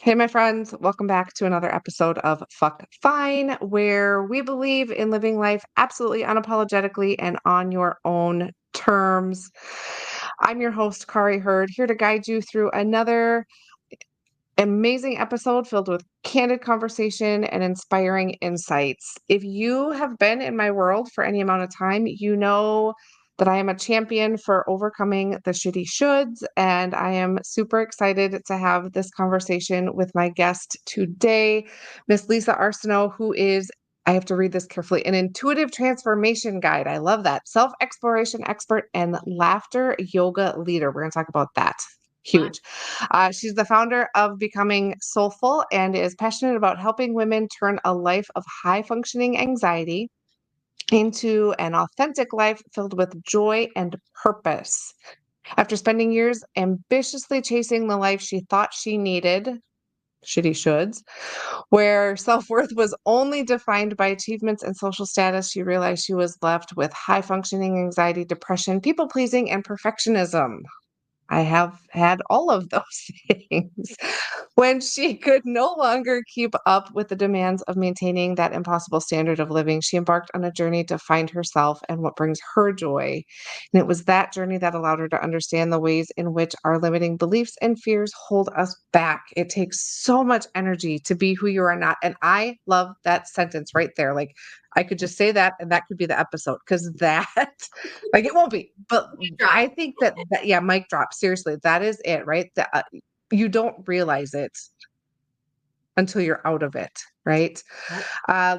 Hey, my friends, welcome back to another episode of Fuck Fine, where we believe in living life absolutely unapologetically and on your own terms. I'm your host, Kari Hurd, here to guide you through another amazing episode filled with candid conversation and inspiring insights. If you have been in my world for any amount of time, you know that I am a champion for overcoming the shitty shoulds, and I am super excited to have this conversation with my guest today, Miss Leasa Arsenault, who is, I have to read this carefully, an intuitive transformation guide. I love that. Self-exploration expert and laughter yoga leader. We're going to talk about that. Huge. She's the founder of Becoming Soulful and is passionate about helping women turn a life of high functioning anxiety into an authentic life filled with joy and purpose. After spending years ambitiously chasing the life she thought she needed, shitty shoulds, where self-worth was only defined by achievements and social status, she realized she was left with high functioning anxiety, depression, people pleasing, and perfectionism. I have had all of those things. When she could no longer keep up with the demands of maintaining that impossible standard of living, she embarked on a journey to find herself and what brings her joy. And it was that journey that allowed her to understand the ways in which our limiting beliefs and fears hold us back. It takes so much energy to be who you are not. And I love that sentence right there. Like, I could just say that and that could be the episode because that, like, it won't be, but I think that yeah, mic drop. Seriously, that is it, right? You don't realize it until you're out of it, right?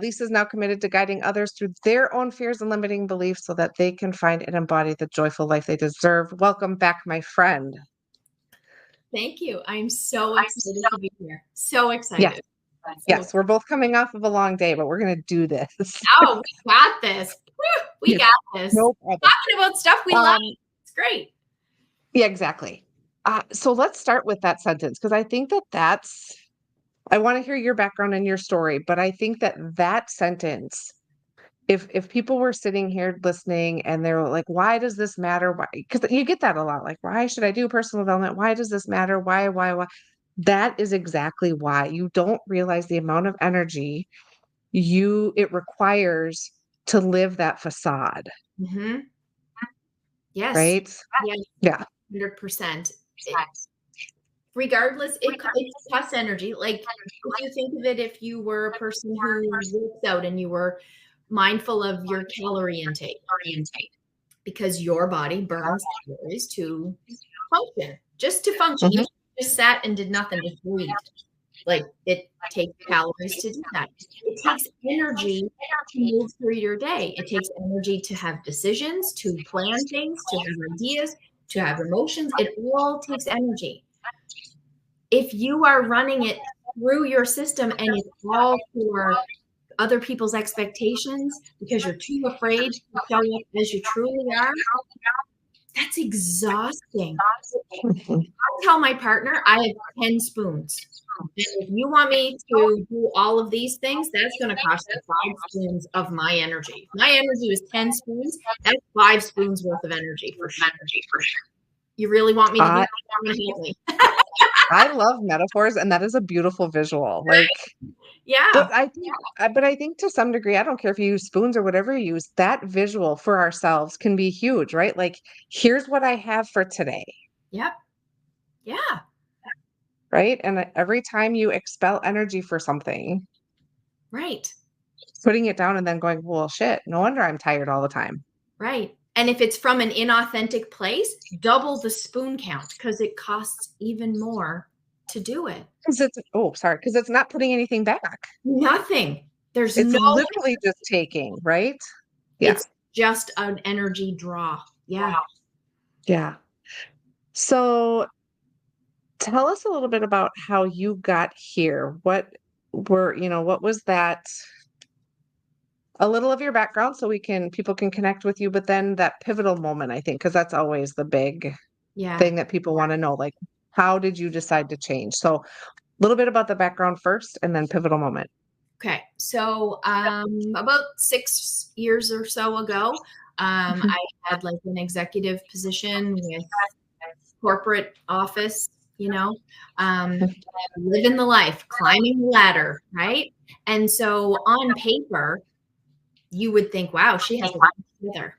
Lisa is now committed to guiding others through their own fears and limiting beliefs so that they can find and embody the joyful life they deserve. Welcome back, my friend. Thank you. I'm so excited to be here. So excited. Yes. Yes, we're both coming off of a long day, but we're going to do this. Oh, we got this. We got this. No problem. Talking about stuff we love. It's great. Yeah, exactly. So let's start with that sentence because I think I want to hear your background and your story, but I think that sentence, if people were sitting here listening and they're like, why does this matter? Why? Because you get that a lot. Like, why should I do personal development? Why does this matter? Why? That is exactly why. You don't realize the amount of energy it requires to live that facade. Mm-hmm. Yes. Right? Yeah. 100%. Regardless, it costs energy. Like, if you think of it, if you were a person who works out and you were mindful of your calorie intake, because your body burns calories to function, just to function. Mhm. You just sat and did nothing, just breathed. Like, it takes calories to do that. It takes energy to move through your day. It takes energy to have decisions, to plan things, to have ideas, to have emotions. It all takes energy. If you are running it through your system and it's all for other people's expectations because you're too afraid to show up as you truly are, that's exhausting. I tell my partner I have 10 spoons. And if you want me to do all of these things, that's going to cost you 5 spoons of my energy. If my energy was 10 spoons, that's 5 spoons worth of energy for sure. You really want me to do that? I'm going to help me. I love metaphors, and that is a beautiful visual. Like, yeah. But I think to some degree, I don't care if you use spoons or whatever you use, that visual for ourselves can be huge, right? Like, here's what I have for today. Yep. Yeah. Right. And every time you expel energy for something, right, putting it down and then going, well, shit, no wonder I'm tired all the time. Right. And if it's from an inauthentic place, double the spoon count because it costs even more to do it. Because it's not putting anything back. Nothing. It's literally just taking, right? Yeah. It's just an energy draw. Yeah. Yeah. So tell us a little bit about how you got here. What was that? A little of your background so people can connect with you, but then that pivotal moment, I think, because that's always the big thing that people want to know. Like, how did you decide to change? So a little bit about the background first and then pivotal moment. Okay. So about 6 years or so ago, I had like an executive position with corporate office living the life, climbing the ladder, right? And so on paper, you would think, wow, she has it together.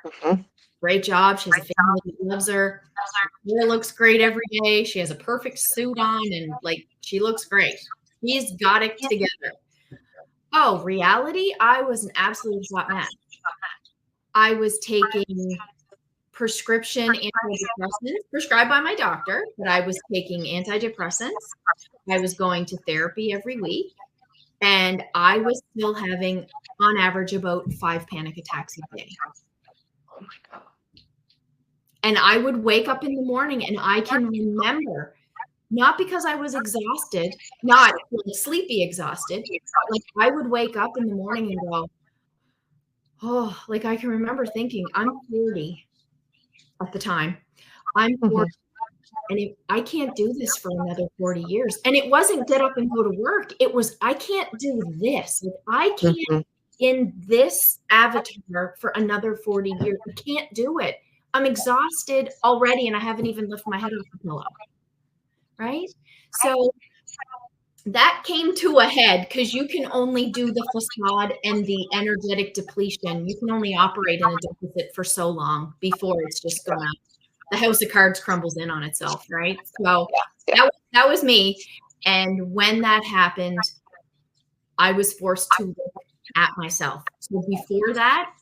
Mhm. Great job. She has a family that loves her. Her hair looks great every day. She has a perfect suit on and like she looks great. She's got it together. Oh, reality, I was an absolute hot mess. I was taking prescription antidepressants prescribed by my doctor, but I was taking antidepressants. I was going to therapy every week, and I was still having, on average, about 5 panic attacks a day. Oh my God. And I would wake up in the morning and I can remember, not because I was exhausted, not like sleepy exhausted, but like I would wake up in the morning and go, oh, like I can remember thinking, I'm 40 at the time. I'm 40 Mhm. and I can't do this for another 40 years. And it wasn't get up and go to work. It was, I can't do this. Like, I can't Mhm. in this avatar for another 40 years. I can't do it. I'm exhausted already and I haven't even lifted my head off the pillow. Right? So that came to a head because you can only do the facade and the energetic depletion. You can only operate in a deficit for so long before it's just gonna, the house of cards crumbles in on itself, right? So Yeah. that was me. And when that happened, I was forced to look at myself. So before that,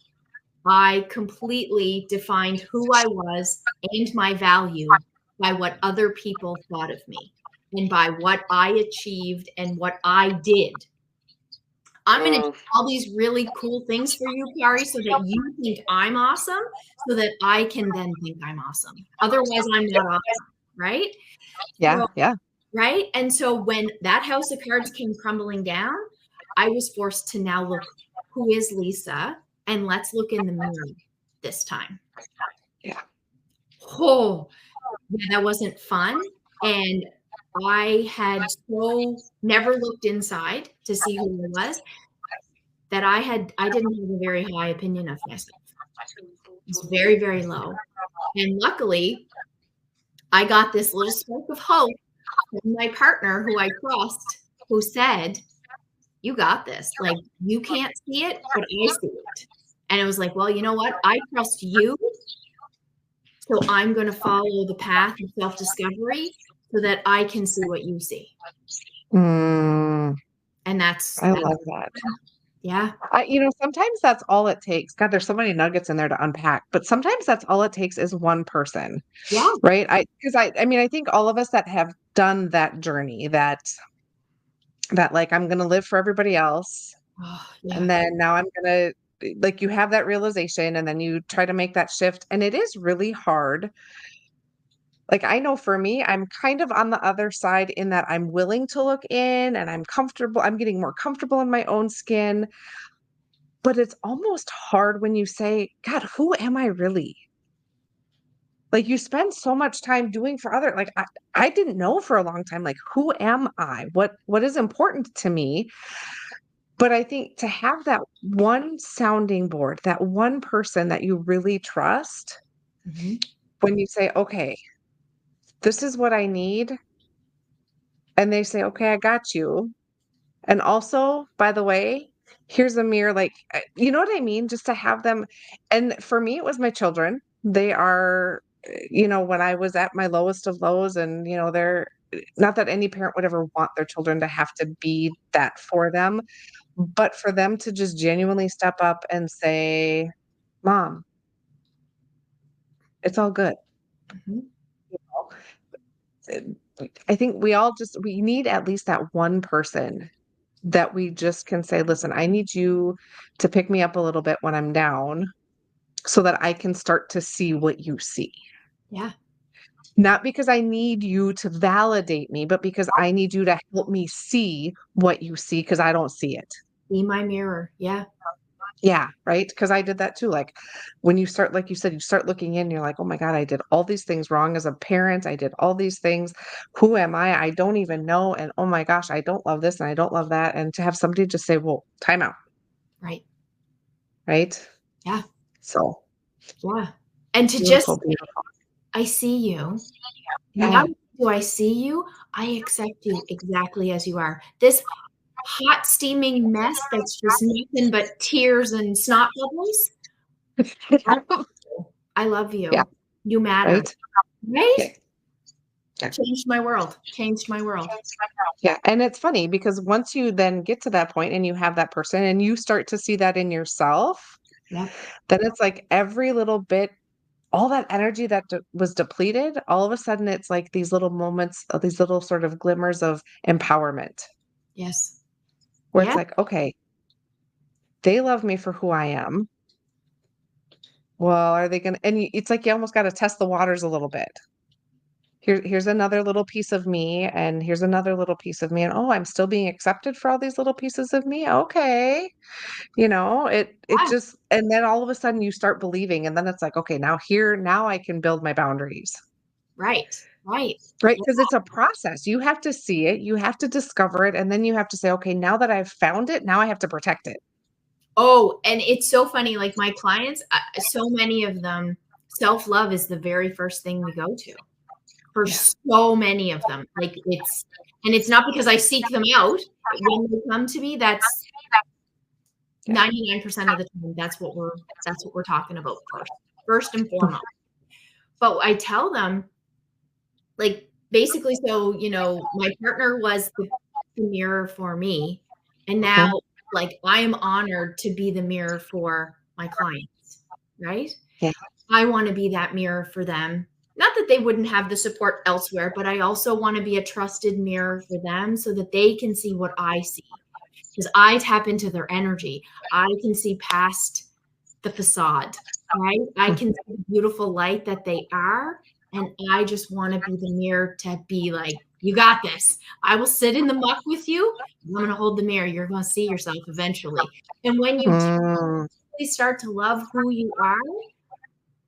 I completely defined who I was and my value by what other people thought of me and by what I achieved and what I did. I'm going to do Mm. all these really cool things for you, Kari, so that you think I'm awesome, so that I can then think I'm awesome. Otherwise, I'm not awesome, right? Yeah. So, Yeah. right? And so when that house of cards came crumbling down, I was forced to now look, who is Leasa? And let's look in the mirror this time. Yeah. Oh, yeah, that wasn't fun. And I had so never looked inside to see who I was that I didn't have a very high opinion of myself. It was very, very low. And luckily, I got this little spark of hope from my partner who I trust, who said, you got this. Like, you can't see it, but I see it. And it was like, well, you know what? I trust you. So I'm going to follow the path of self-discovery so that I can see what you see. Mm. And I love that. yeah. Sometimes that's all it takes. God, there's so many nuggets in there to unpack, but sometimes that's all it takes is one person, Yeah. right? I think all of us that have done that journey, that like I'm gonna live for everybody else, Oh, yeah. and then now I'm gonna like you have that realization, and then you try to make that shift, and it is really hard. Like I know for me, I'm kind of on the other side in that I'm willing to look in and I'm comfortable. I'm getting more comfortable in my own skin. But it's almost hard when you say, "God, who am I really?" Like, you spend so much time doing for other like, I didn't know for a long time, like, who am I? What is important to me? But I think to have that one sounding board, that one person that you really trust, Mhm. when you say, "Okay, this is what I need," and they say, "Okay, I got you." And also, by the way, here's a mirror, like, you know what I mean? Just to have them and for me, it was my children. They are, when I was at my lowest of lows and, they're not that any parent would ever want their children to have to be that for them, but for them to just genuinely step up and say, "Mom, it's all good." Mhm. You know? I think we need at least that one person that we just can say, "Listen, I need you to pick me up a little bit when I'm down so that I can start to see what you see." Yeah. Not because I need you to validate me, but because I need you to help me see what you see because I don't see it. Be my mirror. Yeah. Yeah, right? Because I did that too. Like when you start, like you said, you start looking in, you're like, "Oh my God, I did all these things wrong as a parent. I did all these things. Who am I? I don't even know. And oh my gosh, I don't love this and I don't love that." And to have somebody just say, "Well, time out," Right. right? Yeah. So Yeah. And to just, beautiful, beautiful. I see you. Now Yeah. we do I see you? I accept you exactly as you are. This hot, steaming mess that's just nothing but tears and snot bubbles. I love Yeah. you. You matter. Right. Right? Yeah. Yeah. Changed my world. Changed my world. Yeah. And it's funny because once you then get to that point and you have that person and you start to see that in yourself, Yep. then it's like every little bit, all that energy that was depleted, all of a sudden it's like these little moments, these little sort of glimmers of empowerment Yes. where it's Yeah. like, okay, they love me for who I am. Well, are they going to, and it's like you almost got to test the waters a little bit. Here's another little piece of me, and here's another little piece of me, and oh, I'm still being accepted for all these little pieces of me. Okay. It Yeah. just, and then all of a sudden you start believing, and then it's like, okay, now I can build my boundaries. Right. Right. Right? Yeah. Because it's a process. You have to see it, you have to discover it, and then you have to say, okay, now that I've found it, now I have to protect it. Oh, and it's so funny. Like my clients, so many of them, self-love is the very first thing we go to for Yeah. so many of them. Like and it's not because I seek them out. When they come to me, that's Yeah. 99% of the time. That's what we're talking about first and foremost. But I tell them, like, basically, so, my partner was the mirror for me. And now, Mhm. like, I am honored to be the mirror for my clients, right? Yeah. I want to be that mirror for them. Not that they wouldn't have the support elsewhere, but I also want to be a trusted mirror for them so that they can see what I see. Because I tap into their energy. I can see past the facade, right? I can see the beautiful light that they are. And I just want to be the mirror to be like, you got this. I will sit in the muck with you. I'm going to hold the mirror. You're going to see yourself eventually. And when you Mm, start to love who you are,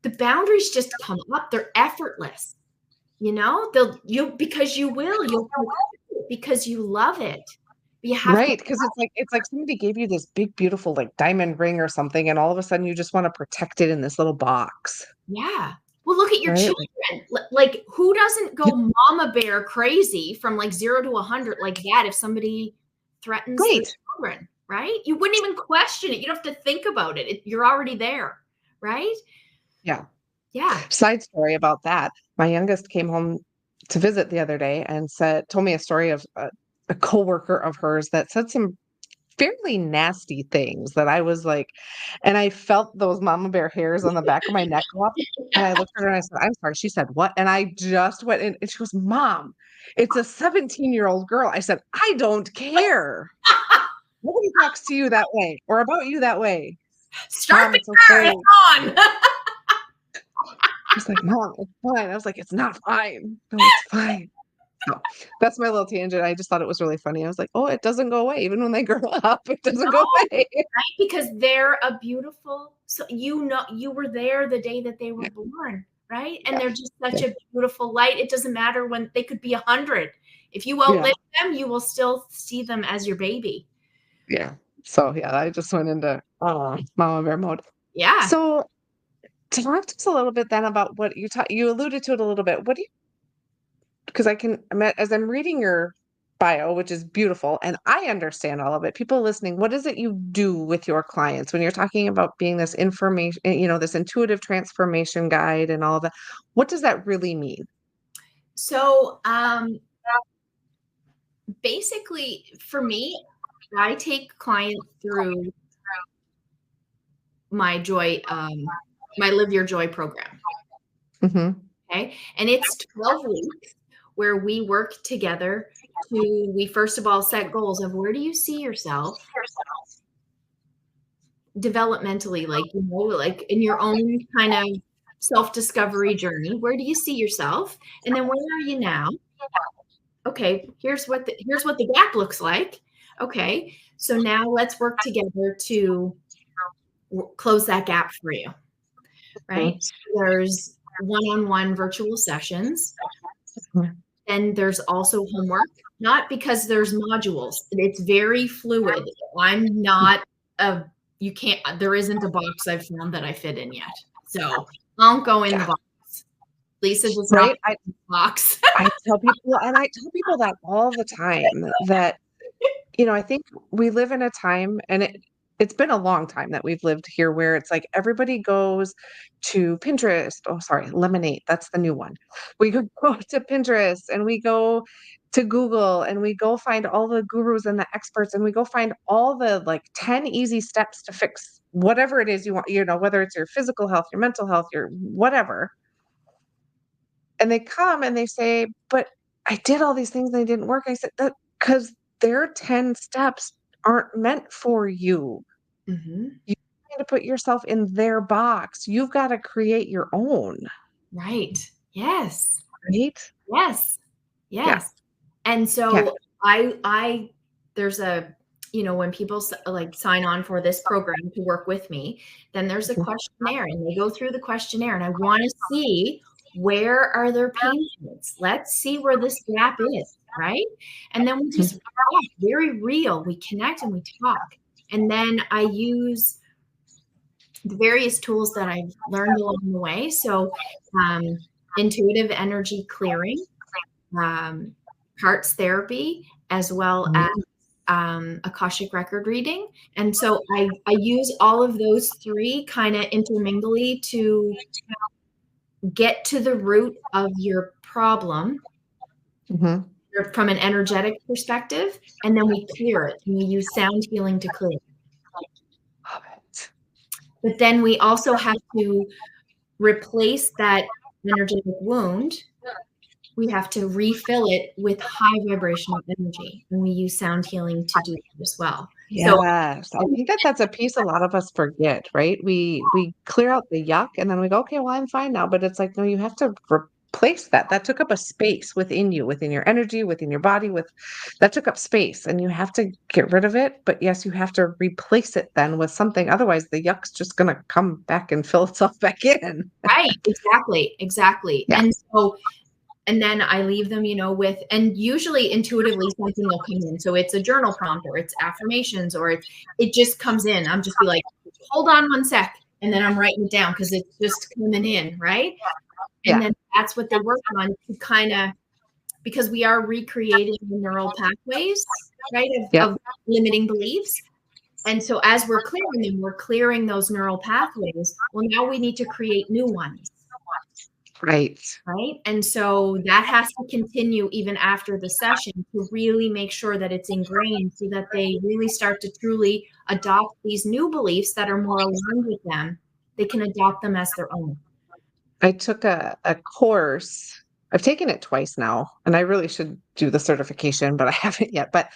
the boundaries just come up. They're effortless. Because you'll because you love it. But you have to, right, because it's like somebody gave you this big, beautiful, like, diamond ring or something, and all of a sudden you just wanna protect it in this little box, yeah. Well, look at your right? children. Like, who doesn't go mama bear crazy from like 0 to 100 like that if somebody threatens their Right. children, right? You wouldn't even question it. You don't have to think about it. You're already there, right? Yeah. Yeah. Side story about that, my youngest came home to visit the other day and told me a story of a coworker of hers that said some fairly nasty things that I was like, and I felt those mama bear hairs on the back of my neck go up, and I looked at her and I said, "I'm sorry." She said, "What?" And I just went in and she goes, "Mom, it's a 17-year-old girl." I said, "I don't care. Nobody talks to you that way or about you that way. Start Mom, the it's car. okay." It's on. She's like, "Mom, it's fine." I was like, "It's not fine. No, it's fine." So, that's my little tangent. I just thought it was really funny. I was like, "Oh, it doesn't go away. Even when they grow up, it doesn't go No, away." right? Because they're a beautiful, so you were there the day that they were Yeah, born, right? And yeah, they're just yeah, such a beautiful light. It doesn't matter when they could be 100. If you yeah, outlive them, you will still see them as your baby. yeah. So, yeah, I just went into, mama bear mode. Yeah. So, talk to us a little bit then about what you alluded to it a little bit. What do you, because as I'm reading your bio, which is beautiful, and I understand all of it. People listening, what is it you do with your clients when you're talking about being this information, this intuitive transformation guide and all of that? What does that really mean? So, basically for me, I take clients through my my Live Your Joy program. Mhm. Okay. And it's 12 weeks where we work together we first of all set goals of where do you see yourself developmentally, like in your own kind of self-discovery journey. Where do you see yourself? And then where are you now? Okay, here's what the gap looks like. Okay. So now let's work together to close that gap for you. Right? Mhm. There's one-on-one virtual sessions. Mhm. And there's also homework, not because there's modules. It's very fluid. I'm not there isn't a box I've found that I fit in yet. So I won't go in Yeah. the box. Leasa does not right? box. I tell people, and I tell people that all the time, that, I think we live in a time, and it's been a long time that we've lived here, where it's like everybody goes to Pinterest. Oh, sorry, Lemonade. That's the new one. We go to Pinterest, and we go to Google, and we go find all the gurus and the experts, and we go find all the like 10 easy steps to fix whatever it is you want, whether it's your physical health, your mental health, your whatever. And they come and they say, "But I did all these things and they didn't work." I said, "That because their 10 steps aren't meant for you. Mhm. You need to put yourself in their box. You've gotta create your own." Right. Yes. Right? Yes. Yeah. Yes. And Yeah. so I there's a when people like sign on for this program to work with me, then there's a Mhm. questionnaire and they go through the questionnaire and I want to see where are their pain points. Let's see where this gap is, right? And then we just Mhm. talk, very real. We connect and we talk. And then I use the various tools that I've learned along the way. So, intuitive energy clearing, um, parts therapy, as well as Mhm. Akashic record reading. And so I use all of those three kind of intermingly to get to the root of your problem Mhm. from an energetic perspective. And then we clear it and we use sound healing to clear it. Love it. But then we also have to replace that energetic wound. We have to refill it with high vibrational energy. And we use sound healing to do that as well. So Yes. I think that that's a piece a lot of us forget, right? We clear out the yuck and then we go, "Okay, well, I'm fine now." But it's like, no, you have to replace that. That took up a space within you, within your energy, within your body, that took up space and you have to get rid of it. But yes, you have to replace it then with something. Otherwise, the yuck's just gonna come back and fill itself back in. right, exactly, exactly. Yeah. And then I leave them, with, and usually intuitively something will come in. So it's a journal prompt or it's affirmations or it just comes in. I'm just be like, hold on one sec. And then I'm writing it down because it's just coming in. Right. And Yeah. then that's what they work on to kind of, because we are recreating the neural pathways, right, Yep. of limiting beliefs. And so as we're clearing them, we're clearing those neural pathways. Well, now we need to create new ones. Right. Right. And so that has to continue even after the session to really make sure that it's ingrained so that they really start to truly adopt these new beliefs that are more aligned with them. They can adopt them as their own. I took a course. I've taken it twice now, and I really should do the certification, but I haven't yet. But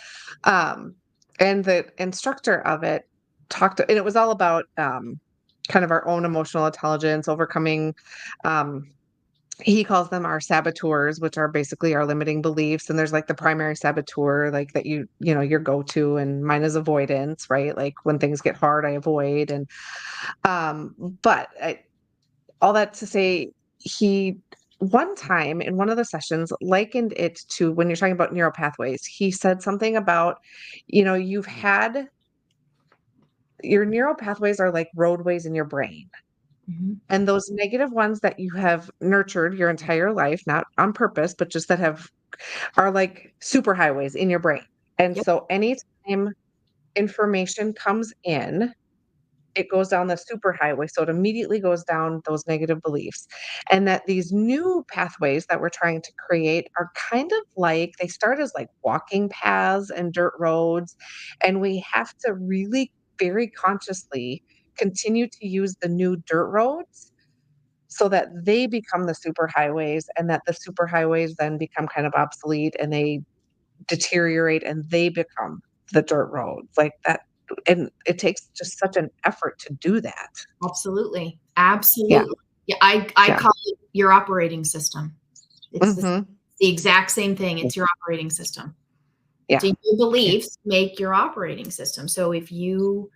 and the instructor of it and it was all about kind of our own emotional intelligence, overcoming he calls them our saboteurs, which are basically our limiting beliefs. And there's like the primary saboteur, like that your go-to, and mine is avoidance, right? Like when things get hard, I avoid. And but all that to say, he one time in one of the sessions likened it to when you're talking about neural pathways. He said something about, you've had your neural pathways are like roadways in your brain. Mhm. And those negative ones that you have nurtured your entire life, not on purpose, but just that are like superhighways in your brain. And Yep. so anytime information comes in, it goes down the superhighway. So it immediately goes down those negative beliefs. And that these new pathways that we're trying to create are kind of like they start as like walking paths and dirt roads. And we have to really very consciously continue to use the new dirt roads so that they become the superhighways, and that the superhighways then become kind of obsolete and they deteriorate and they become the dirt roads like that. And it takes just such an effort to do that. Absolutely. Yeah. Absolutely. Yeah. I Yeah. call it your operating system. It's Mhm. the exact same thing. It's your operating system. Yeah. So your Yeah. beliefs make your operating system. So if you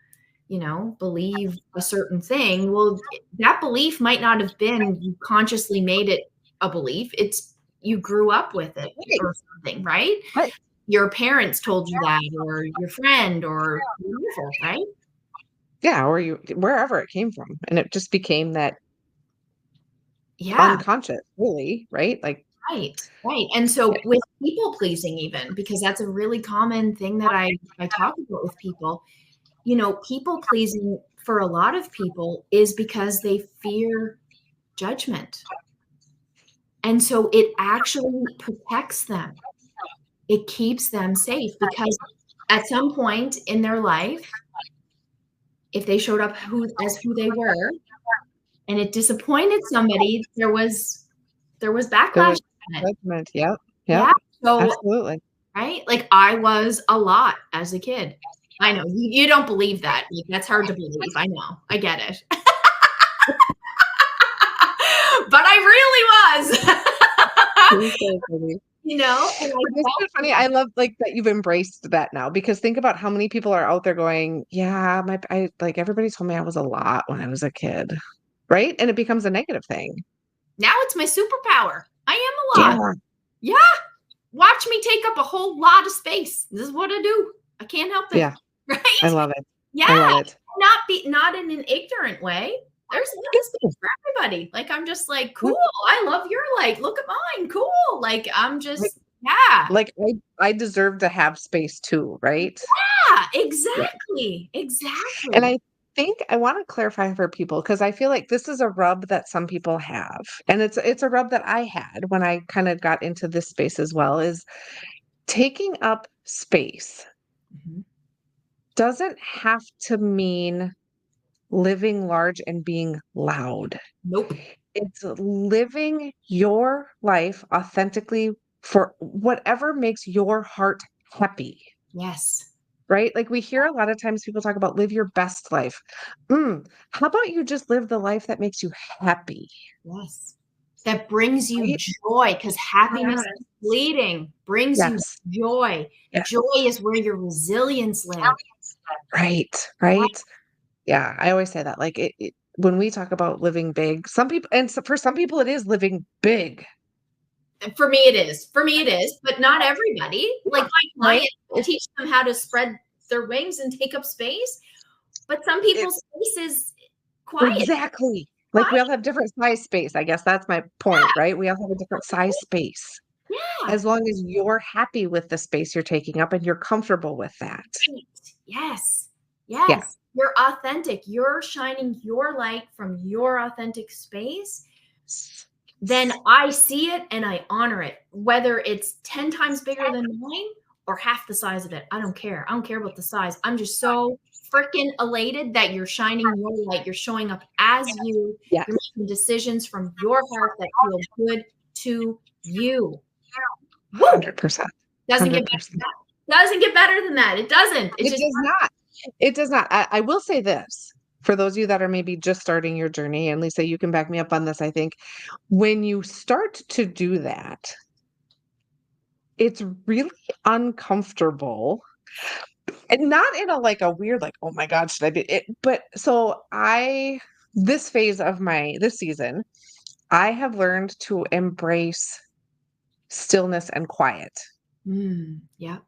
believe a certain thing, well, that belief might not have been you consciously made it a belief. It's you grew up with it Right. or something, right? Right. Your parents told you that, or your friend, or whatever, right? Yeah, or wherever it came from, and it just became that Yeah. unconscious, really, right? Like, Right, right. And yeah, so with people pleasing even, because that's a really common thing that I talk about with people, people pleasing for a lot of people is because they fear judgment. And so it actually protects them. It keeps them safe because at some point in their life, if they showed up as who they were and it disappointed somebody, there was there was backlash on it. judgment. Yep. Yeah. Yep. So Absolutely. right? Like I was a lot as a kid. I know you don't believe that. Like, that's hard to believe. I know. I get it. But I really was. You're so funny. And I But isn't it funny? I love, like, that you've embraced that now, because think about how many people are out there going, "Yeah, like, everybody told me I was a lot when I was a kid." Right? And it becomes a negative thing. now it's my superpower. I am a lot. Yeah. Yeah. Watch me take up a whole lot of space. This is what I do. I can't help it. Yeah. I Right? love it. I Yeah. love it. Not in an ignorant way. There's a lot of space for everybody. Like I'm just like, Yeah. cool. I love your light. Look at mine. Cool. Like I'm Like just, yeah. like, I deserve to have space too, right? Yeah, Yeah. exactly. And Exactly. I think I wanna clarify for people, because I feel like this is a rub that some people have, and it's a rub that I had when I kinda got into this space as well, is taking up space Mhm. doesn't have to mean living large and being loud. Nope. It's living your life authentically for whatever makes your heart happy, Yes. right? Like, we hear a lot of times people talk about live your best life. How about you just live the life that makes you happy, Yes. That brings you right? joy because happiness is Yes. fleeting, brings you Yes. joy. Yes. Joy is where your resilience lives. Right. Right. Yeah. I always say that. Like, when we talk about living big, some people, and so for some people, it is living big, For me, it is. For me, it is, but not everybody. Like my right? clients, I teach them how to spread their wings and take up space, but some It, people's space is quiet. exactly. Like, we Quiet. all have different size space. I guess that's my point, right? We all have a different size space. Yeah. As long as you're happy with the space you're taking up and you're comfortable with that. Right. Yes. Yeah. Yes. You're authentic. You're shining your light from your authentic space. Then I see it and I honor it, whether it's 10 times bigger than mine or half the size of it. I don't care. I don't care about the size. I'm just so freaking elated that you're shining your light. You're showing up as you. Yes. You're making decisions from your heart that feel good to you. Woo! 100%. Doesn't get better than 100%. that. Doesn't get better than that. It doesn't. It It just does not. It does not. I will say this, for those of you that are maybe just starting your journey, and Lisa, you can back me up on this, I think. When you start to do that, it's really uncomfortable, and not in a, like, a weird, like, "Oh my god, should I be it?" But so this phase of this season, I have learned to embrace stillness and quiet. yeah,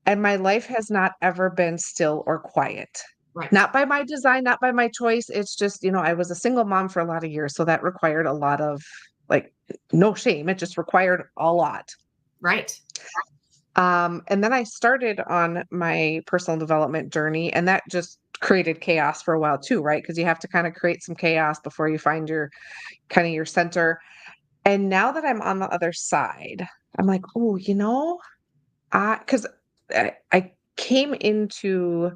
And my life has not ever been still or quiet. right, Not by my design, not by my choice. It's just, I was a single mom for a lot of years, so that required a lot of, like, no shame. It just required a lot. right. And then I started on my personal development journey, and that just created chaos for a while too, right? Because you have to kind of create some chaos before you find your kind of your center. And now that I'm on the other side, I'm like, oh, because I came into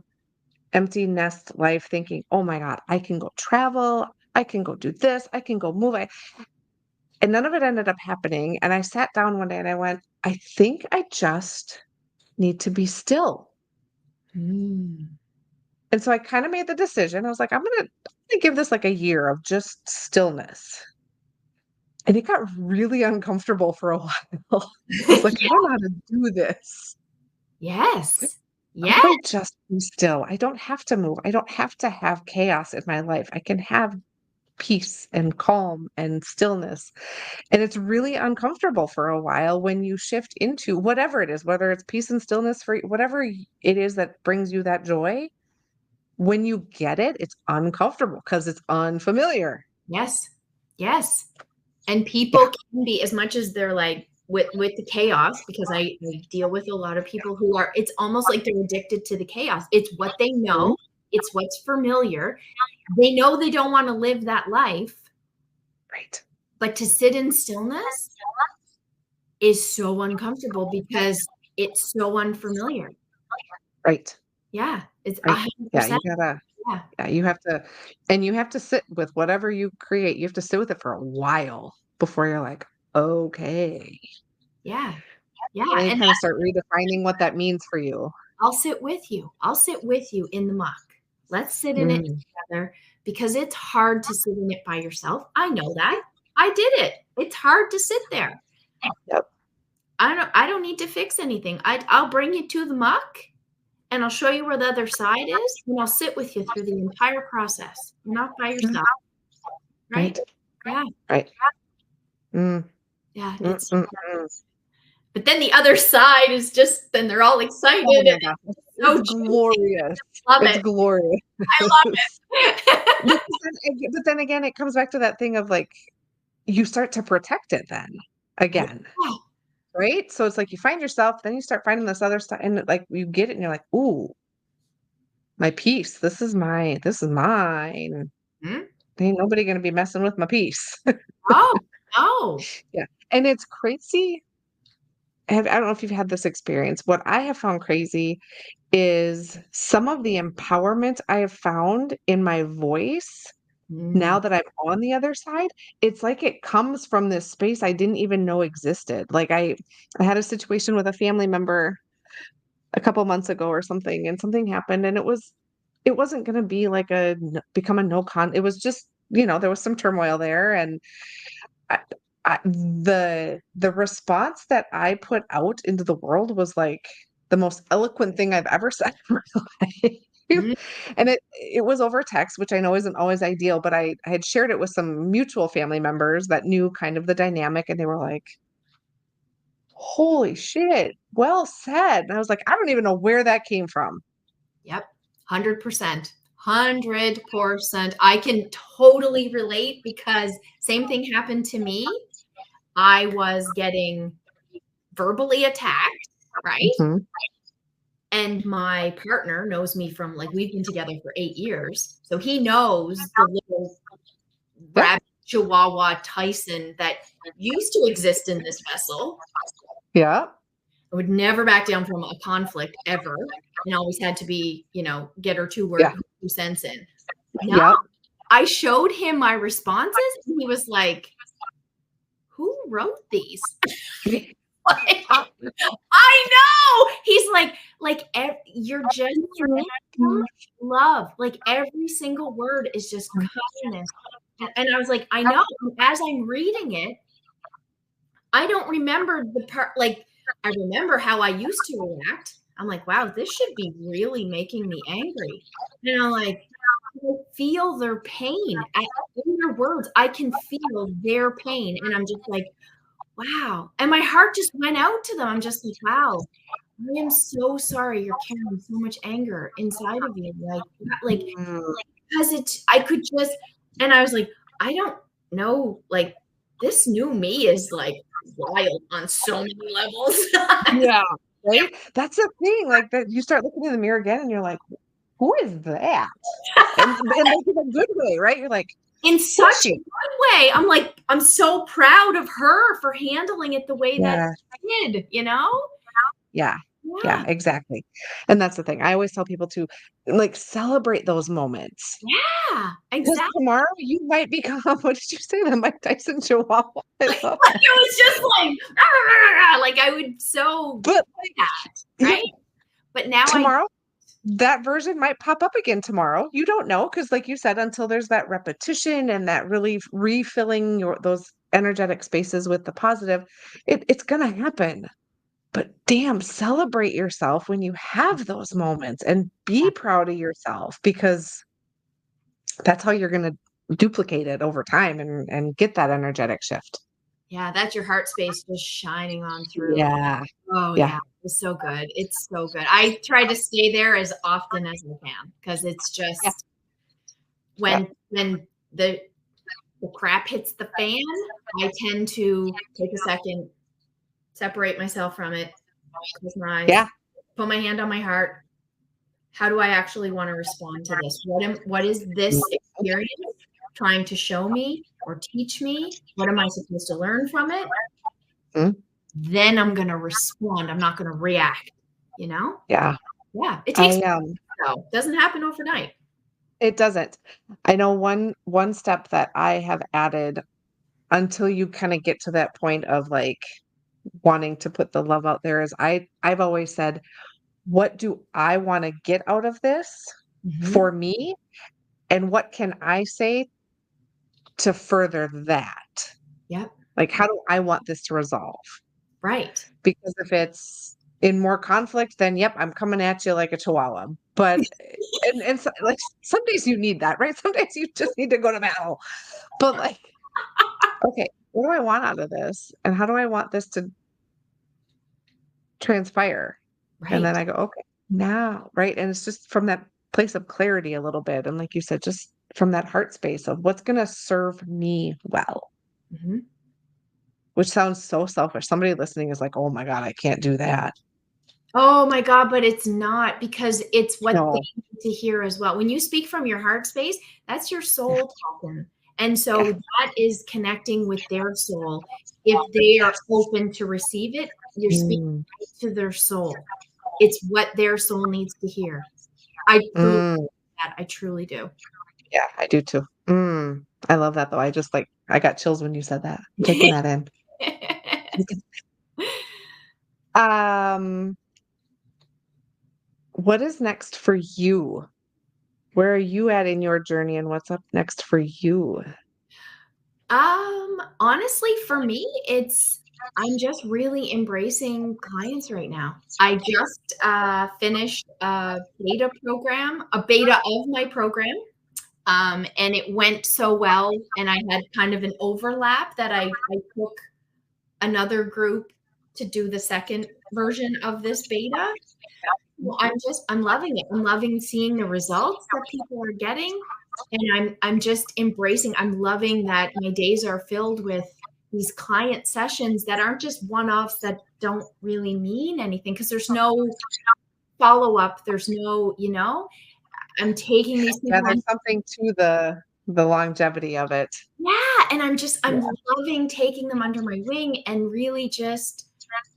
empty nest life thinking, "Oh my god, I can go travel, I can go do this, I can go move." And none of it ended up happening, and I sat down one day and I went, "I think I just need to be still." Mm, And so I kinda made the decision. I was like, I'm gonna give this, like, a year of just stillness." And it got really uncomfortable for a while. I was like, "I don't know how to do this. yes, How yes, about I just be still? I don't have to move. I don't have to have chaos in my life. I can have peace and calm and stillness." And it's really uncomfortable for a while when you shift into whatever it is, whether it's peace and stillness for whatever it is that brings you that joy. When you get it, it's uncomfortable because it's unfamiliar. yes. Yes. And people can be, as much as they're like with the chaos, because I deal with a lot of people who are, it's almost like they're addicted to the chaos. It's what they Mhm. know. It's what's familiar. They know they don't want to live that life, Right. but to sit in stillness is so uncomfortable because it's so unfamiliar. Right. Yeah, it's Right. Yeah, 100%. you gotta Yeah, yeah, you have to sit with whatever you create. You have to sit with it for a while before you're like, "Okay." yeah, yeah. And then you And kinda start redefining what that means for you. I'll sit with you. I'll sit with you in the muck. Let's sit in it Mm, together because it's hard to sit in it by yourself. I know that. I did it. It's hard to sit there. yep. I don't need to fix anything. I'll bring you to the muck and I'll show you where the other side is and I'll sit with you through the entire process. You're not by Mm, yourself, right, right? Yeah. right. Mm, Yeah, mm, it's mm, mm. but then the other side is just then they're all excited Oh and my gosh, it's so it's juicy. glorious. Love It's it. glorious. I love it. But then again, it comes back to that thing of, like, you start to protect it then, again, Yeah. right? So it's like you find yourself, then you start finding this other stuff, and, like, you get it, and you're like, "Ooh, my peace. This is mine. Mhm. Ain't nobody gonna be messing with my peace." Oh, no. Yeah, and it's crazy. I don't know if you've had this experience. What I have found crazy is some of the empowerment I have found in my voice Mm, now that I'm on the other side. It's like it comes from this space I didn't even know existed. Like, I had a situation with a family member a couple months ago or something, and something happened, and it wasn't gonna be like become a no con it was just, there was some turmoil there, and I the response that I put out into the world was, like, the most eloquent thing I've ever said in my life, mm, and it was over text, which I know isn't always ideal, but I had shared it with some mutual family members that knew kind of the dynamic, and they were like, "Holy shit, well said," and I was like, "I don't even know where that came from." yep. 100%. 100%. I can totally relate because same thing happened to me. I was getting verbally attacked, right? Mhm. And my partner knows me from like we've been together for 8 years. So he knows the little Yep. rabbit chihuahua Tyson that used to exist in this vessel. Yeah. I would never back down from a conflict ever and always had to be, get her Yeah. 2 cents in. Now Yep. I showed him my responses and he was like, who wrote these? Like, I know. He's you're just love. Like every single word is just kindness. And I was like, I know. As I'm reading it, I don't remember the part. Like, I remember how I used to react. I'm like, wow, this should be really making me angry. And I'm like, I feel their pain in their words. I can feel their pain. And I'm just like, wow. And my heart just went out to them. I'm just like, wow, I am so sorry you're carrying so much anger inside of you. Like, Mm. because I could just, and I was like, I don't know, like, this new me is like wild on so many levels. Yeah, right? That's the thing, like, that you start looking in the mirror again and you're like, "Who is that?" And like in a good way, right? You're like, In "Who's such a she?" good way. I'm like, I'm so proud of her for handling it the way that Yeah, she did, you know? yeah, yeah, Yeah. exactly. And that's the thing. I always tell people to, like, celebrate those moments. Yeah. 'Cause Exactly. tomorrow you might become what did you say? The Mike Tyson Chihuahua. I love Like, that. it was just like, like I would so But, do like, that, yeah, right? But now I tomorrow, that version might pop up again tomorrow. You don't know because, like you said, until there's that repetition and that really refilling those energetic spaces with the positive, it's gonna happen. But damn, celebrate yourself when you have those moments and be proud of yourself because that's how you're gonna duplicate it over time and get that energetic shift. yeah, that's your heart space just shining on through. Yeah. Oh, Yeah. yeah, it's so good. It's so good. I try to stay there as often as I can because it's Yeah. just Yeah. when the the crap hits the fan, I tend to take a second, separate myself from it, close my eyes, Yeah. put my hand on my heart. How do I actually want to respond to this? What is this experience trying to show me or teach me? What am I supposed to learn from it? Mhm. Then I'm going to respond. I'm not going to react, you know? Yeah. Yeah. It takes, I though. Doesn't happen overnight. It doesn't. I know one step that I have added until you kind of get to that point of like wanting to put the love out there is I've always said, what do I want to get out of this Mhm. for me? And what can I say to further that? Yep. Like, how do I want this to resolve? Right. Because if it's in more conflict, then yep, I'm coming at you like a chihuahua. But and so, like some days you need that, right? Some days you just need to go to battle. But like, okay, what do I want out of this? And how do I want this to transpire? And then Right. I go, okay, now, right? And it's just from that place of clarity a little bit. And like you said, just from that heart space of what's going to serve me well, Mhm. which sounds so selfish. Somebody listening is like, oh my God, I can't do that. Oh my God, but it's not because it's what they No. need to hear as well. When you speak from your heart space, that's your Yeah. soul talking. And so Yeah. that is connecting with their soul. If they are Yes. open to receive it, you're speaking Mm, to their soul. It's what their soul needs to hear. I truly mm, that. I truly do. yeah, I do too. I love that though. I just like, I got chills when you said that. I'm taking that in. Um, what is next for you? Where are you at in your journey and what's up next for you? Honestly, for me, I'm just really embracing clients right now. I just finished a beta of my program. And it went so well, and I had kind of an overlap that I took another group to do the second version of this beta. Well, I'm loving it. I'm loving seeing the results that people are getting. And I'm just embracing, I'm loving that my days are filled with these client sessions that aren't just one-offs that don't really mean anything because there's no follow-up. There's no, I'm taking these Yeah, people on. there's something to the longevity of it. Yeah. And I'm Yeah. loving taking them under my wing and really just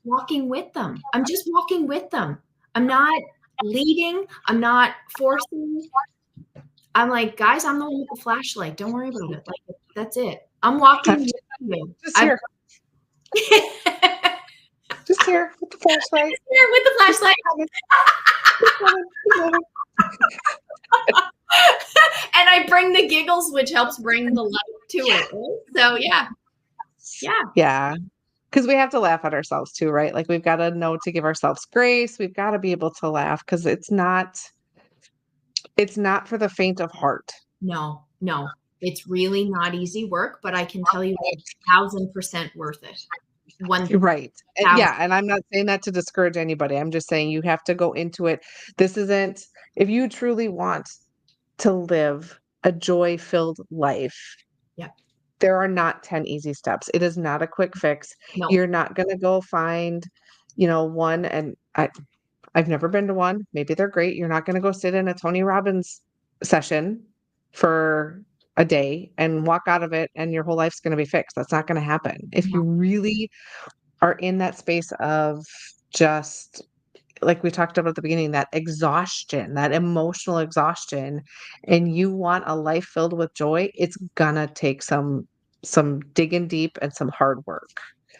walking with them. I'm just walking with them. I'm not leading. I'm not forcing. I'm like, guys, I'm the one with the flashlight. Don't worry about it. Like, that's it. I'm I'm walking with you. just I'm here, here just here with the flashlight. with the Just flashlight. coming, just coming, just coming. And I bring the giggles, which helps bring the light to it. Right? So yeah. Yeah. Yeah. Because we have to laugh at ourselves too, right? Like we've got to know to give ourselves grace. We've got to be able to laugh because it's not for the faint of heart. No, no. It's really not easy work, but I can tell you it's 1,000% worth it. Right. And 1,000. yeah, and I'm not saying that to discourage anybody. I'm just saying you have to go into it. This isn't if you truly want to live a joy-filled life, Yep. there are not 10 easy steps. It is not a quick fix. No, You're not gonna go find, one and I've never been to one. Maybe they're great. You're not gonna go sit in a Tony Robbins session for a day and walk out of it and your whole life's gonna be fixed. That's not gonna happen. If no. you really are in that space of just like we talked about at the beginning, that exhaustion, that emotional exhaustion, and you want a life filled with joy, it's gonna take some digging deep and some hard work.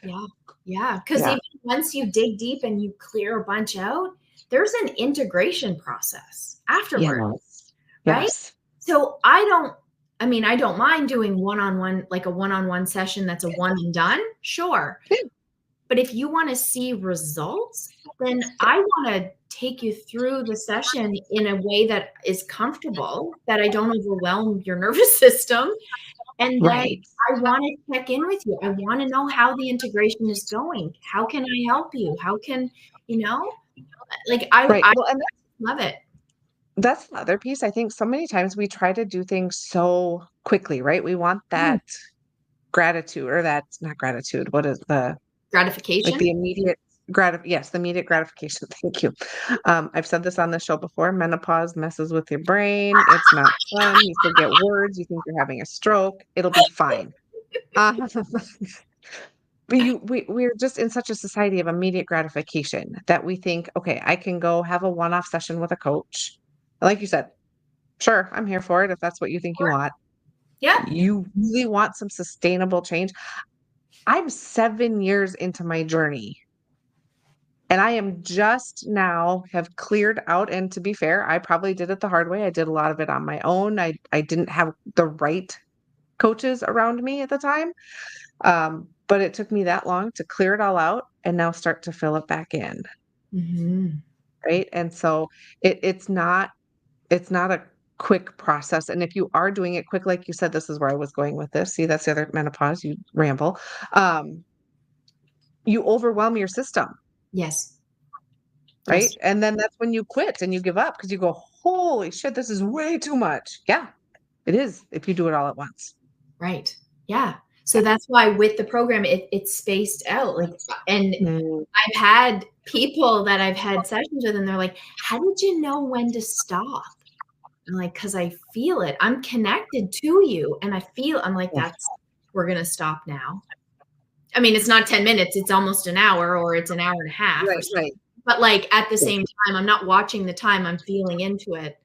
Yeah. Yeah. Because Yeah. even once you dig deep and you clear a bunch out, there's an integration process afterward, Yes. right? Yes. So I don't mind doing one-on-one, like a one-on-one session that's a one and done. Sure. Yeah. But if you want to see results, then I want to take you through the session in a way that is comfortable, that I don't overwhelm your nervous system. And then Right. I want to check in with you. I want to know how the integration is going. How can I help you? How can, you know, like Right. I Well, and love it. That's the other piece. I think so many times we try to do things so quickly, right? We want Mm. that gratitude, or that's not gratitude. What is like Gratification. the immediate yes, the immediate gratification. Thank you. I've said this on the show before. Menopause messes with your brain. It's not fun. You forget words. You think you're having a stroke. It'll be fine. Uh, but we're just in such a society of immediate gratification that we think, okay, I can go have a one-off session with a coach. Like you said, sure, I'm here for it if that's what you think you want. Yeah. You really want some sustainable change. I'm 7 years into my journey, and I am just now have cleared out, and to be fair, I probably did it the hard way. I did a lot of it on my own. I didn't have the right coaches around me at the time. But it took me that long to clear it all out and now start to fill it back in, Hmm. right? And so it's not a quick process. And if you are doing it quick, like you said, this is where I was going with this. See, that's the other menopause, you ramble. Um, you overwhelm your system, Yes. right? Yes. And then that's when you quit and you give up because you go, holy shit, this is way too much. Yeah, it is if you do it all at once. Right. Yeah. Yeah. So that's why with the program, it's spaced out. Like, and Mm, I've had people that I've had sessions with, and they're like, "How did you know when to stop?" I'm like, "Cause I feel it. I'm connected to you, and I feel." I'm like, yeah. We're gonna stop now." I mean, it's not 10 minutes; it's almost an hour, or it's an hour and a half, or Right, something. right. But like at the Yeah. same time, I'm not watching the time. I'm feeling into it,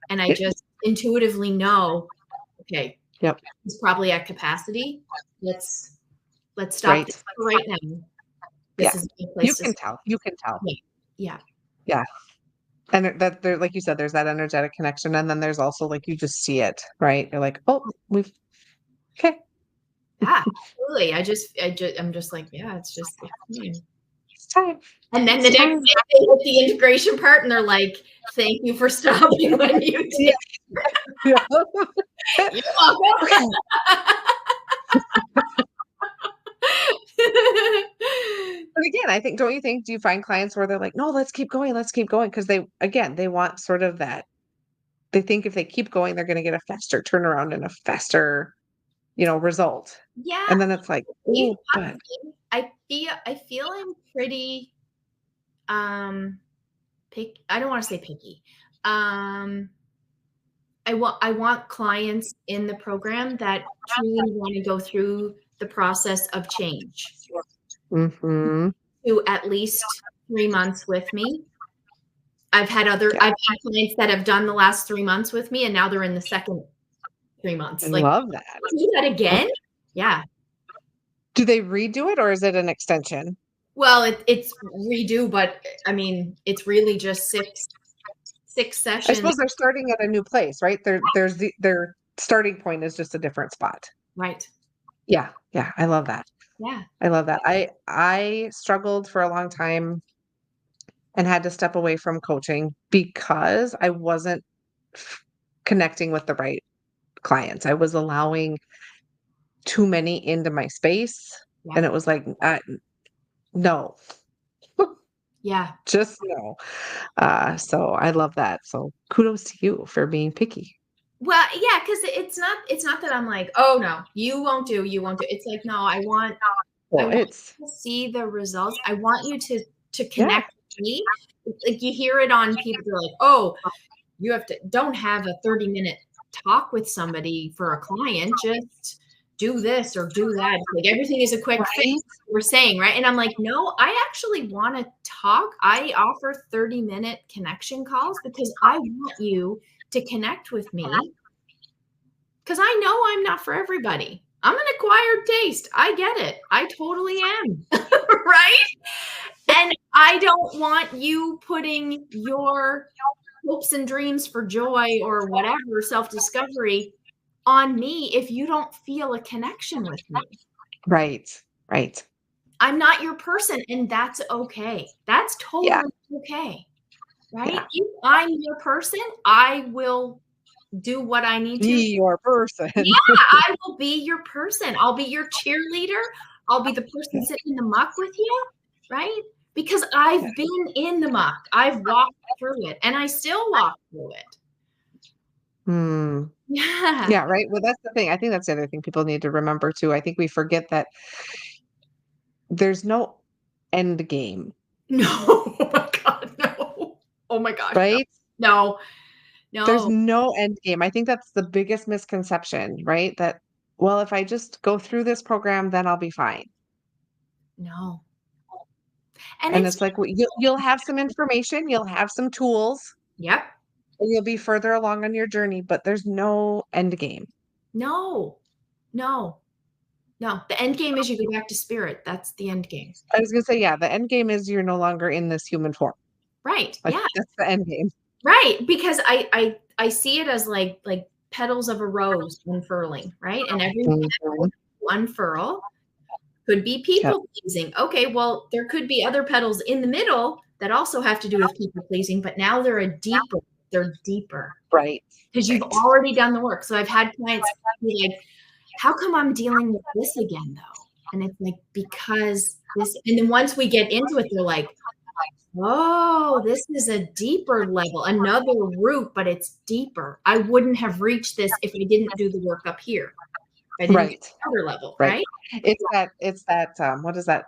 and I It- just intuitively know, okay, yep. it's probably at capacity. Let's stop this Right. for right now. Yeah. This is a good You place to can start. tell. You can tell. Yeah. Yeah. Yeah. And that there, like you said, there's that energetic connection. And then there's also like you just see it, right? You're like, oh, we've okay, Yeah, absolutely. I'm just like, yeah, it's fine. it's time. And then the It's next time. day they hit the integration part and they're like, thank you for stopping when you Yeah. did. Yeah. You're welcome. But again, I think, don't you think, do you find clients where they're like, no, let's keep going, let's keep going? Because they want sort of that, they think if they keep going, they're going to get a faster turnaround and a faster, result. Yeah, And then it's like, you oh, but possibly. I feel I'm pretty I don't want to say picky. Um I want clients in the program that truly want to go through the process of change hmm to at least 3 months with me. yeah, I've had clients that have done the last 3 months with me, and now they're in the second 3 I months. Like, love that. "Do that again?" Okay. Yeah. Do they redo it or is it an extension? Well, it's redo, but I mean, it's really just 6 I sessions. suppose they're starting at a new place, right? Their starting point is just a different spot. Right. Yeah, yeah, I love that. Yeah. I love that. I struggled for a long time and had to step away from coaching because I wasn't f- connecting with the right clients. I was allowing too many into my space, Yeah. and it was like, no, Yeah. just no. So I love that. So kudos to you for being picky. Well, yeah, because it's not that I'm like, "Oh, no, you won't do, you won't do." It's like, "No, I Well, want it's you to see the results. I want you to yeah, connect with me." Like, you hear it on people, they're like, "Oh, you have to don't have a 30-minute talk with somebody for a client, just do this or do that." Like, everything is a quick fix, right. we're saying, right? And I'm like, "No, I actually wanna talk." I offer 30-minute connection calls because I want you to connect with me because I know I'm not for everybody. I'm an acquired taste. I get it. I totally am. Right? And I don't want you putting your hopes and dreams for joy or whatever self discovery on me if you don't feel a connection with me. Right, right. I'm not your person, and that's okay. That's Yeah, totally okay. Right? yeah. If I'm your person, I will do what I need to. Be your Yeah, person. I will be your person. I'll be your cheerleader. I'll be the person Yeah, sitting in the muck with you, right? Because yeah. I've been in the muck. I've walked through it and I still walk through it. Hmm. Yeah. Yeah, right. Well, that's the thing. I think that's the other thing people need to remember too. I think we forget that there's no end game, No. Oh my God, no. Oh my gosh, no. right? No, There's no, no end game. I think that's the biggest misconception, right? That, well, if I just go through this program, then I'll be fine. no. And And it's it's like, well, you'll have some information, you'll have some tools, yep. and you'll be further along on your journey, but there's no end game. No, no, no. The end game is you go back to spirit. That's the end game. I was gonna say, yeah, the end game is you're no longer in this human form. Right. Like, Yeah. that's the end game. Right. Because I see it as like petals of a rose unfurling, right? And every Mhm. petal you unfurl could be Yep. people pleasing. Okay, well, there could be other petals in the middle that also have to do with people pleasing, but now they're deeper Right. because you've Right. already done the work. So I've had clients be like, how come I'm dealing with this again though? And it's like, because this, and then once we get into it, they're like, oh, this is a deeper level, another root, but it's deeper. I wouldn't have reached this if I didn't do the work up here. If I didn't do Right. the other level, Right. right? It's that, what is that?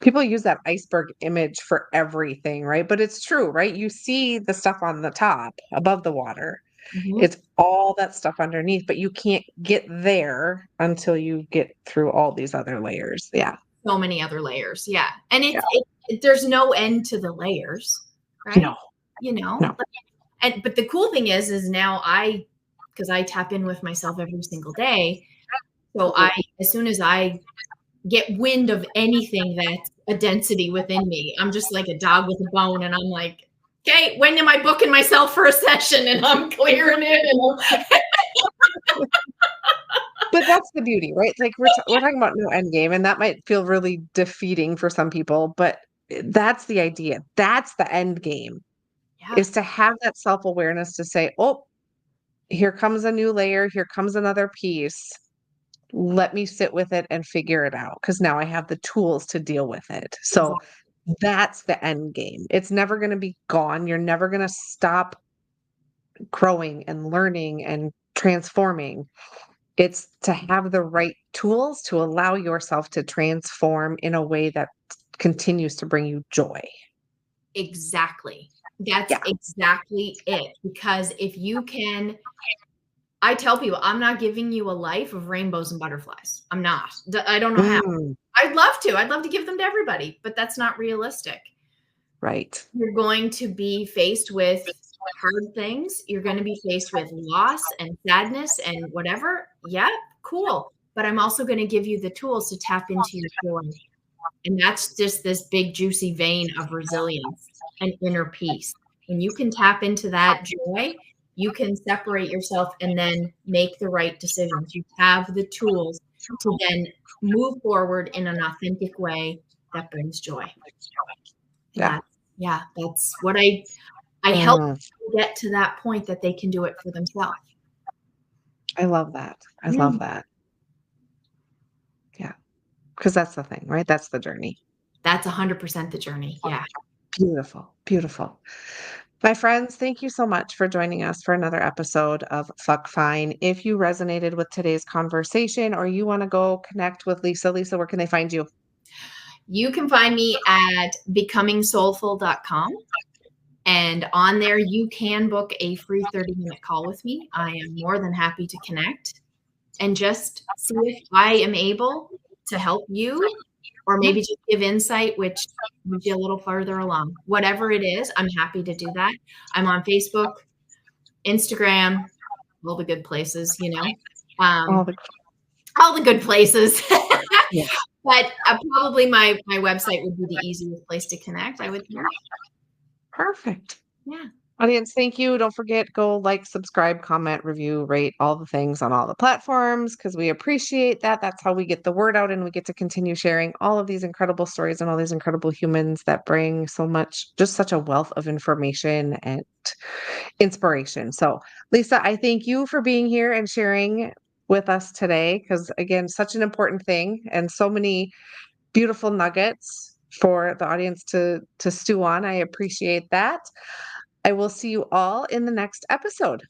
People use that iceberg image for everything, right? But it's true, right? You see the stuff on the top above the water. Mhm. It's all that stuff underneath, but you can't get there until you get through all these other layers. Yeah. So many other layers. Yeah. And Yeah. there's no end to the layers, right? No. You know, No. and but the cool thing is now because I tap in with myself every single day. So Mhm. as soon as I get wind of anything that's a density within me, I'm just like a dog with a bone. And I'm like, okay, when am I booking myself for a session? And I'm clearing it. But that's the beauty, right? Like we're talking about no end game, and that might feel really defeating for some people, but that's the idea. That's the end game, Yeah, is to have that self-awareness to say, "Oh, here comes a new layer, here comes another piece. Let me sit with it and figure it out because now I have the tools to deal with it." So exactly. that's the end game. It's never going to be gone. You're never going to stop growing and learning and transforming. It's to have the right tools to allow yourself to transform in a way that continues to bring you joy. Exactly. That's Yeah. exactly it. Because if you can, I tell people, I'm not giving you a life of rainbows and butterflies. I'm not. I don't know how. Mm, I'd love to. I'd love to give them to everybody, but that's not realistic. right. You're going to be faced with hard things. You're going to be faced with loss and sadness and whatever. Yeah, cool. But I'm also going to give you the tools to tap into your joy. And that's just this big, juicy vein of resilience and inner peace. When you can tap into that joy, you can separate yourself and then make the right decisions. You have the tools to then move forward in an authentic way that brings joy. And Yeah. that's what I help Mm, people get to that point that they can do it for themselves. I love that. I love Mm, that. Yeah. Because that's the thing, right? That's the journey. that's 100% the journey. Yeah. Beautiful. Beautiful. My friends, thank you so much for joining us for another episode of Fuck Fine. If you resonated with today's conversation or you want to go connect with Leasa, Leasa, where can they find you? You can find me at becomingsoulful.com. And on there, you can book a free 30-minute call with me. I am more than happy to connect and just see if I am able to help you or Yeah. maybe just give insight, which moves you a little further along. Whatever it is, I'm happy to do that. I'm on Facebook, Instagram, all the good places, All the all the good places. yeah. But probably my website would be the easiest place to connect, I would think. Perfect. Yeah. Audience, thank you. Don't forget, go like, subscribe, comment, review, rate all the things on all the platforms because we appreciate that. That's how we get the word out and we get to continue sharing all of these incredible stories and all these incredible humans that bring so much, just such a wealth of information and inspiration. So, Leasa, I thank you for being here and sharing with us today because, again, such an important thing and so many beautiful nuggets for the audience to stew on. I appreciate that. I will see you all in the next episode.